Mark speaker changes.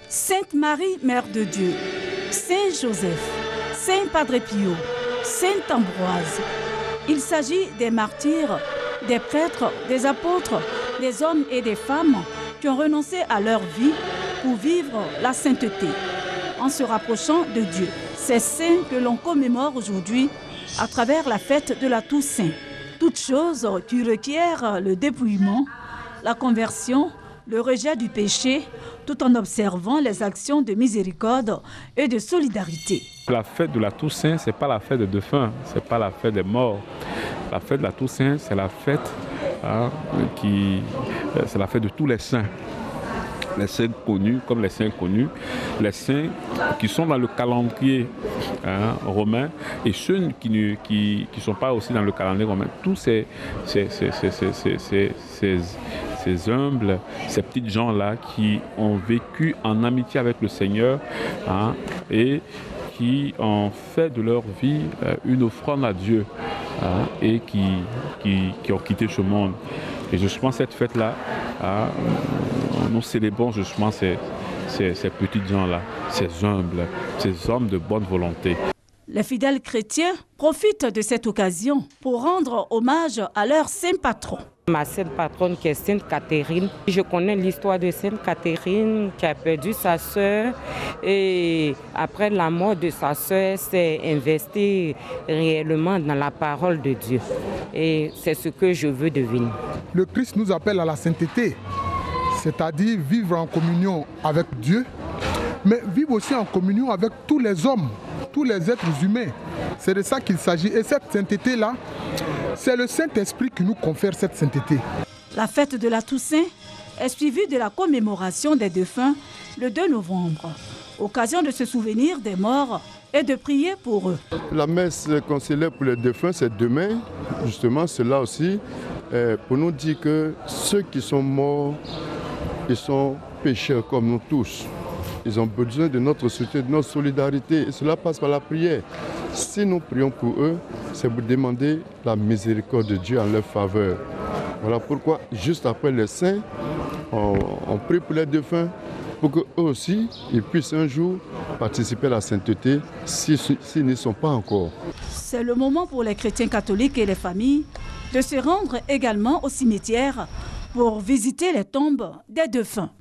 Speaker 1: Sainte Marie, Mère de Dieu, Saint Joseph, Saint Padre Pio, Saint Ambroise. Il s'agit des martyrs, des prêtres, des apôtres, des hommes et des femmes qui ont renoncé à leur vie pour vivre la sainteté, en se rapprochant de Dieu. Ces saints que l'on commémore aujourd'hui à travers la fête de la Toussaint. Toutes choses qui requièrent le dépouillement, la conversion, le rejet du péché, tout en observant les actions de miséricorde et de solidarité.
Speaker 2: La fête de la Toussaint, ce n'est pas la fête des défunts, ce n'est pas la fête des morts. La fête de la Toussaint, c'est la fête, c'est la fête de tous les saints. Les saints connus comme les saints inconnus, les saints qui sont dans le calendrier romain et ceux qui ne sont pas aussi dans le calendrier romain. Tous ces humbles, ces petites gens-là qui ont vécu en amitié avec le Seigneur et qui ont fait de leur vie une offrande à Dieu et qui ont quitté ce monde. Et justement cette fête-là, nous célébrons justement ces petits gens-là, ces humbles, ces hommes de bonne volonté.
Speaker 1: Les fidèles chrétiens profitent de cette occasion pour rendre hommage à leur saint patron.
Speaker 3: Ma sainte patronne qui est Sainte Catherine. Je connais l'histoire de Sainte Catherine qui a perdu sa sœur et après la mort de sa sœur, s'est investie réellement dans la parole de Dieu. Et c'est ce que je veux devenir.
Speaker 4: Le Christ nous appelle à la sainteté, c'est-à-dire vivre en communion avec Dieu, mais vivre aussi en communion avec tous les hommes, tous les êtres humains. C'est de ça qu'il s'agit. Et cette sainteté-là, c'est le Saint-Esprit qui nous confère cette sainteté.
Speaker 1: La fête de la Toussaint est suivie de la commémoration des défunts le 2 novembre, occasion de se souvenir des morts et de prier pour eux.
Speaker 5: La messe conciliaire pour les défunts, c'est demain. Justement, c'est là aussi pour nous dire que ceux qui sont morts, ils sont pécheurs comme nous tous. Ils ont besoin de notre soutien, de notre solidarité. Et cela passe par la prière. Si nous prions pour eux, c'est pour demander la miséricorde de Dieu en leur faveur. Voilà pourquoi, juste après les saints, on prie pour les défunts pour qu'eux aussi, ils puissent un jour participer à la sainteté s'ils n'y sont pas encore.
Speaker 1: C'est le moment pour les chrétiens catholiques et les familles de se rendre également au cimetière pour visiter les tombes des défunts.